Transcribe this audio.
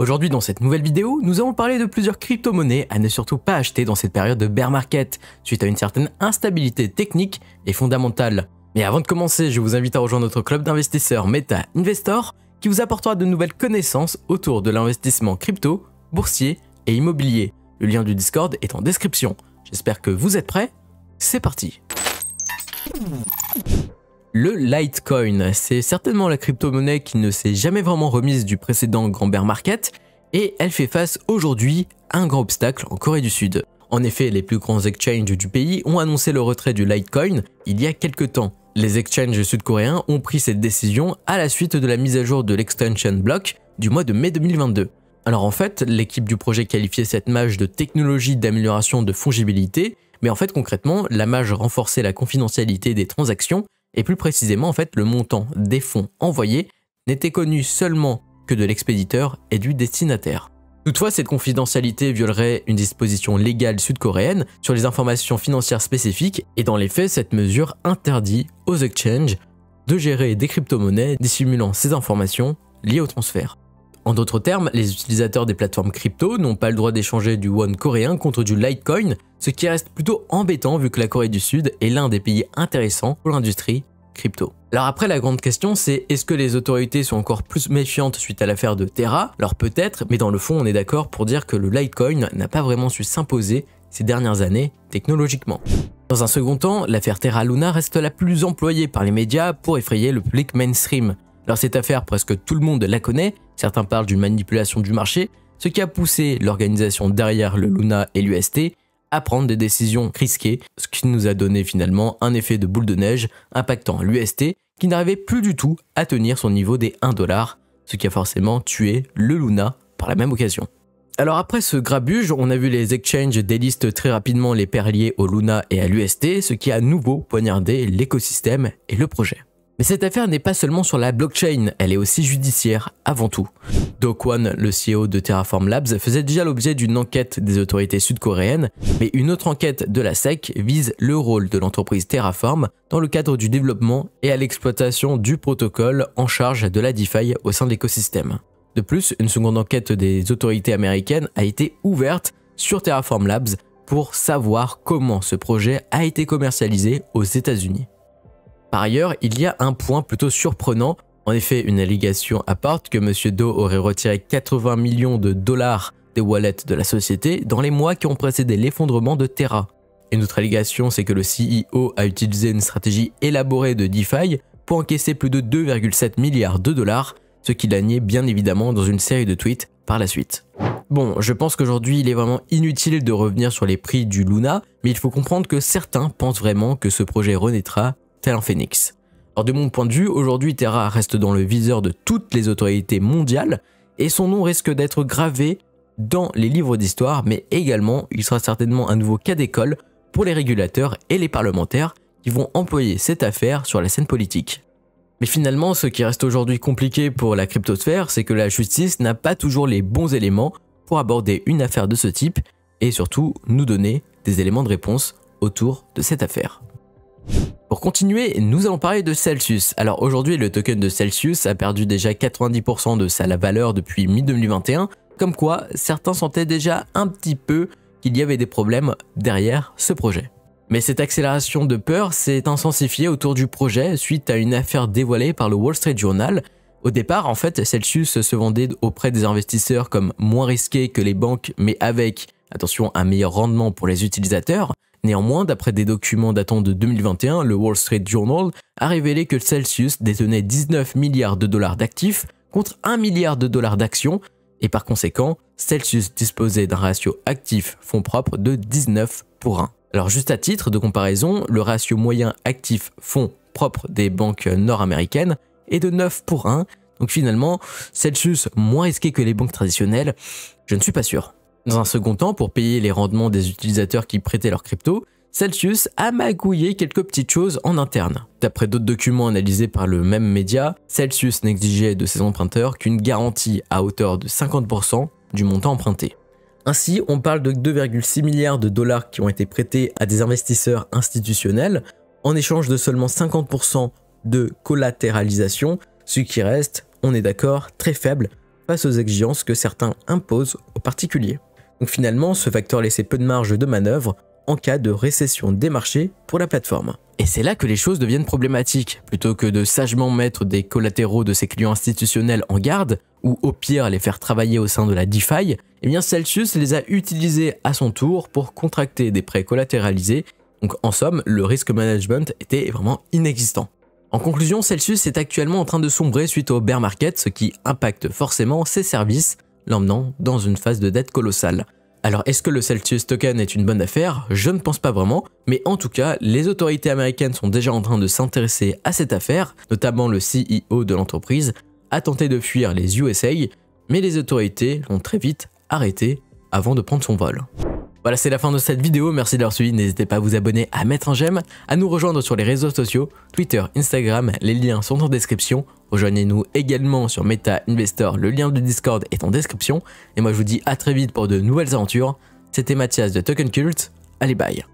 Aujourd'hui dans cette nouvelle vidéo, nous allons parler de plusieurs crypto-monnaies à ne surtout pas acheter dans cette période de bear market, suite à une certaine instabilité technique et fondamentale. Mais avant de commencer, je vous invite à rejoindre notre club d'investisseurs Meta Investor, qui vous apportera de nouvelles connaissances autour de l'investissement crypto, boursier et immobilier. Le lien du Discord est en description. J'espère que vous êtes prêts. C'est parti. Le Litecoin, c'est certainement la crypto-monnaie qui ne s'est jamais vraiment remise du précédent grand bear market et elle fait face aujourd'hui à un grand obstacle en Corée du Sud. En effet, les plus grands exchanges du pays ont annoncé le retrait du Litecoin il y a quelques temps. Les exchanges sud-coréens ont pris cette décision à la suite de la mise à jour de l'extension block du mois de mai 2022. Alors en fait, l'équipe du projet qualifiait cette mage de technologie d'amélioration de fongibilité, mais en fait concrètement, la mage renforçait la confidentialité des transactions et plus précisément en fait le montant des fonds envoyés n'était connu seulement que de l'expéditeur et du destinataire. Toutefois, cette confidentialité violerait une disposition légale sud-coréenne sur les informations financières spécifiques et dans les faits, cette mesure interdit aux exchanges de gérer des crypto-monnaies dissimulant ces informations liées au transfert. En d'autres termes, les utilisateurs des plateformes crypto n'ont pas le droit d'échanger du won coréen contre du Litecoin, ce qui reste plutôt embêtant vu que la Corée du Sud est l'un des pays intéressants pour l'industrie crypto. Alors après, la grande question c'est est-ce que les autorités sont encore plus méfiantes suite à l'affaire de Terra? Alors peut-être, mais dans le fond on est d'accord pour dire que le Litecoin n'a pas vraiment su s'imposer ces dernières années technologiquement. Dans un second temps, l'affaire Terra Luna reste la plus employée par les médias pour effrayer le public mainstream. Alors cette affaire, presque tout le monde la connaît, certains parlent d'une manipulation du marché, ce qui a poussé l'organisation derrière le Luna et l'UST à prendre des décisions risquées, ce qui nous a donné finalement un effet de boule de neige impactant l'UST qui n'arrivait plus du tout à tenir son niveau des 1$, ce qui a forcément tué le Luna par la même occasion. Alors après ce grabuge, on a vu les exchanges délistent très rapidement les paires liées au Luna et à l'UST, ce qui a à nouveau poignardé l'écosystème et le projet. Mais cette affaire n'est pas seulement sur la blockchain, elle est aussi judiciaire avant tout. Do Kwon, le CEO de Terraform Labs, faisait déjà l'objet d'une enquête des autorités sud-coréennes, mais une autre enquête de la SEC vise le rôle de l'entreprise Terraform dans le cadre du développement et à l'exploitation du protocole en charge de la DeFi au sein de l'écosystème. De plus, une seconde enquête des autorités américaines a été ouverte sur Terraform Labs pour savoir comment ce projet a été commercialisé aux États-Unis. Par ailleurs, il y a un point plutôt surprenant. En effet, une allégation apporte que M. Do aurait retiré 80 millions de dollars des wallets de la société dans les mois qui ont précédé l'effondrement de Terra. Une autre allégation, c'est que le CEO a utilisé une stratégie élaborée de DeFi pour encaisser plus de 2,7 milliards de dollars, ce qu'il a nié bien évidemment dans une série de tweets par la suite. Bon, je pense qu'aujourd'hui il est vraiment inutile de revenir sur les prix du Luna, mais il faut comprendre que certains pensent vraiment que ce projet renaîtra tel un phénix. Alors de mon point de vue, aujourd'hui Terra reste dans le viseur de toutes les autorités mondiales et son nom risque d'être gravé dans les livres d'histoire, mais également il sera certainement un nouveau cas d'école pour les régulateurs et les parlementaires qui vont employer cette affaire sur la scène politique. Mais finalement, ce qui reste aujourd'hui compliqué pour la cryptosphère, c'est que la justice n'a pas toujours les bons éléments pour aborder une affaire de ce type et surtout nous donner des éléments de réponse autour de cette affaire. Pour continuer, nous allons parler de Celsius. Alors aujourd'hui, le token de Celsius a perdu déjà 90% de sa valeur depuis mi-2021, comme quoi certains sentaient déjà un petit peu qu'il y avait des problèmes derrière ce projet. Mais cette accélération de peur s'est intensifiée autour du projet suite à une affaire dévoilée par le Wall Street Journal. Au départ, en fait, Celsius se vendait auprès des investisseurs comme moins risqué que les banques, mais avec, attention, un meilleur rendement pour les utilisateurs. Néanmoins, d'après des documents datant de 2021, le Wall Street Journal a révélé que Celsius détenait 19 milliards de dollars d'actifs contre 1 milliard de dollars d'actions et par conséquent, Celsius disposait d'un ratio actif-fonds propres de 19:1. Alors juste à titre de comparaison, le ratio moyen actif-fonds propres des banques nord-américaines est de 9:1, donc finalement, Celsius moins risqué que les banques traditionnelles, je ne suis pas sûr. Dans un second temps, pour payer les rendements des utilisateurs qui prêtaient leurs cryptos, Celsius a magouillé quelques petites choses en interne. D'après d'autres documents analysés par le même média, Celsius n'exigeait de ses emprunteurs qu'une garantie à hauteur de 50% du montant emprunté. Ainsi, on parle de 2,6 milliards de dollars qui ont été prêtés à des investisseurs institutionnels en échange de seulement 50% de collatéralisation, ce qui reste, on est d'accord, très faible face aux exigences que certains imposent aux particuliers. Donc finalement, ce facteur laissait peu de marge de manœuvre en cas de récession des marchés pour la plateforme. Et c'est là que les choses deviennent problématiques. Plutôt que de sagement mettre des collatéraux de ses clients institutionnels en garde, ou au pire les faire travailler au sein de la DeFi, eh bien Celsius les a utilisés à son tour pour contracter des prêts collatéralisés. Donc en somme, le risk management était vraiment inexistant. En conclusion, Celsius est actuellement en train de sombrer suite au bear market, ce qui impacte forcément ses services, l'emmenant dans une phase de dette colossale. Alors est-ce que le Celsius token est une bonne affaire? Je ne pense pas vraiment, mais en tout cas, les autorités américaines sont déjà en train de s'intéresser à cette affaire, notamment le CEO de l'entreprise a tenté de fuir les USA, mais les autorités l'ont très vite arrêté avant de prendre son vol. Voilà, c'est la fin de cette vidéo, merci de l'avoir suivi, n'hésitez pas à vous abonner, à mettre un j'aime, à nous rejoindre sur les réseaux sociaux, Twitter, Instagram, les liens sont en description, rejoignez-nous également sur Meta Investor, le lien de Discord est en description, et moi je vous dis à très vite pour de nouvelles aventures, c'était Mathias de Token Cult, allez bye.